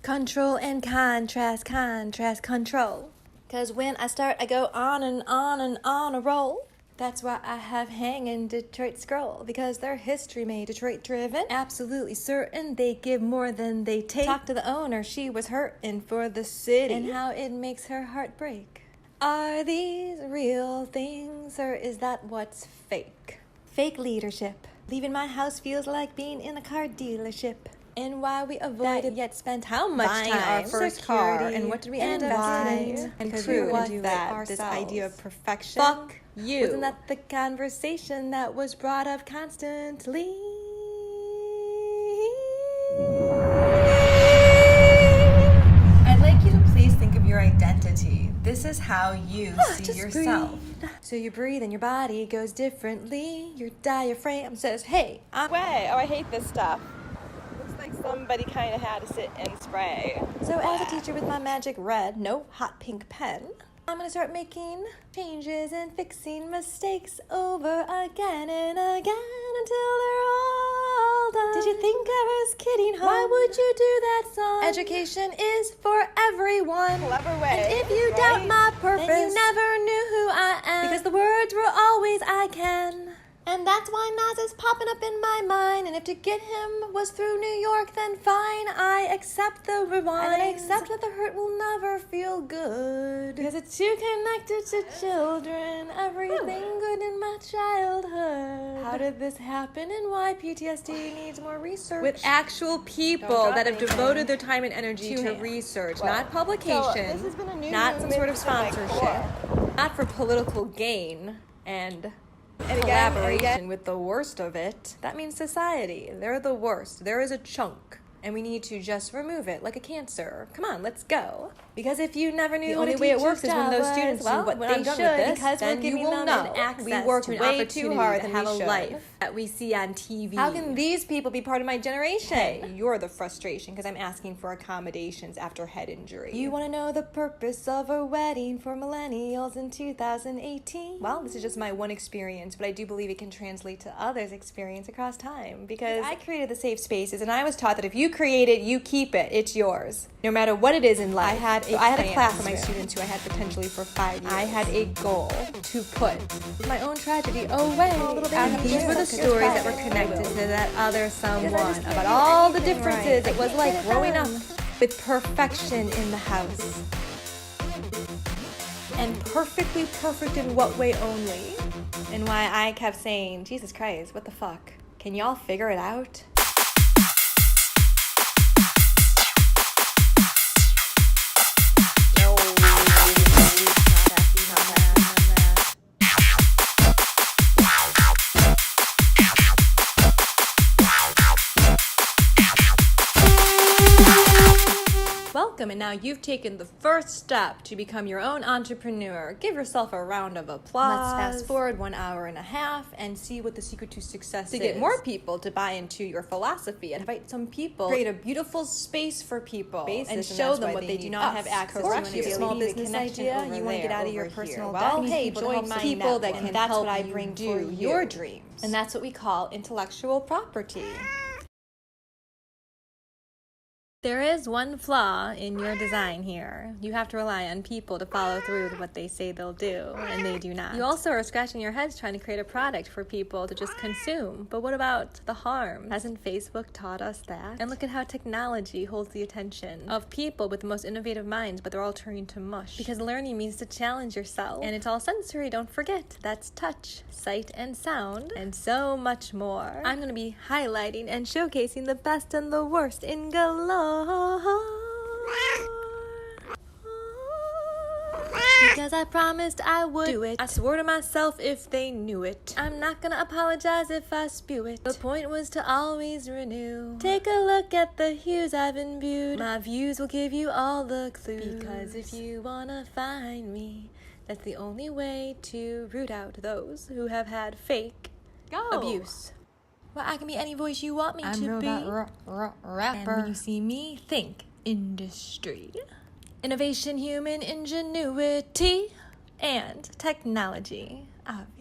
Control and contrast, contrast, control. Cause when I start, I go on and on and on a roll. That's why I have hanging Detroit Scroll, because their history made Detroit driven. Absolutely certain they give more than they take. Talk to the owner, she was hurting for the city and how it makes her heart break. Are these real things, or is that what's fake? Fake leadership. Leaving my house feels like being in a car dealership. And why we avoided yet spent how much buying time, our first car, security, and what did we end and up why, doing? and Because true we what do that, this idea of perfection. Fuck you. Wasn't Wasn't that the conversation that was brought up constantly? I'd like you to please think of your identity. This is how you see Just yourself. breathe. So you breathe and your body goes differently. Your diaphragm says, hey, I'm... Way. Oh, I hate this stuff. Looks like somebody kind of had to sit and spray. So as a teacher with my magic red, no hot pink pen, I'm gonna start making changes and fixing mistakes over again and again until they're all done. Did you think I was kidding, huh? Why would you do that, son? Education is for everyone. Clever way. And if you right? doubt my purpose, then you never knew who I am. Because the words were always I can. And that's why Nas is popping up in my mind. And if to get him was through New York, then fine. I accept the rewind. And I accept that the hurt will never feel good. Because it's too connected to children. Everything good in my childhood. How did this happen and why PTSD needs more research? With actual people that have devoted their time and energy to research, not publication, this has been a new not some sort of movement to my sponsorship, not for political gain and collaboration with the worst of it. That means society. They're the worst. There is a chunk, and we need to just remove it like a cancer. Come on, let's go. Because if you never knew The the only only way way it it works is when those students do what when they I'm done should, with this, because then we're you giving will them know. access We work to an way too opportunity hard to than have we a should. life that we see on TV. How can these people be part of my generation? Hey, you're the frustration because I'm asking for accommodations after head injury. You want to know the purpose of a wedding for millennials in 2018? Well, this is just my one experience, but I do believe it can translate to others' experience across time, because I created the safe spaces, and I was taught that if you create it, you keep it. It's yours, no matter what it is in life. I had a class for my students who I had potentially for 5 years. I had a goal to put my own tragedy away. And these were the stories that were connected to that other someone, about all the differences. It was like growing up with perfection in the house. And perfectly perfect in what way only? And why I kept saying, Jesus Christ, what the fuck? Can y'all figure it out? Welcome, and now you've taken the first step to become your own entrepreneur. Give yourself a round of applause. Let's fast forward 1.5 hours and see what the secret to success is. To get more people to buy into your philosophy and invite some people. Create a beautiful space for people and show them what they do not have access to. If you have a small business idea, you want to get out of your personal debt. Hey, join my people that can that's help what I you bring do for your you. dreams. And that's what we call intellectual property. There is one flaw in your design here. You have to rely on people to follow through with what they say they'll do, and they do not. You also are scratching your heads trying to create a product for people to just consume. But what about the harm? Hasn't Facebook taught us that? And look at how technology holds the attention of people with the most innovative minds, but they're all turning to mush. Because learning means to challenge yourself. And it's all sensory, don't forget. That's touch, sight, and sound, and so much more. I'm going to be highlighting and showcasing the best and the worst in galore. Because I promised I would do it. I swore to myself if they knew it. I'm not gonna apologize if I spew it. The point was to always renew. Take a look at the hues I've imbued. My views will give you all the clues. Because if you wanna find me, that's the only way to root out those who have had fake abuse. Well, I can be any voice you want me to be. Rapper. And when you see me, think industry. Innovation, human ingenuity, and technology. Obviously.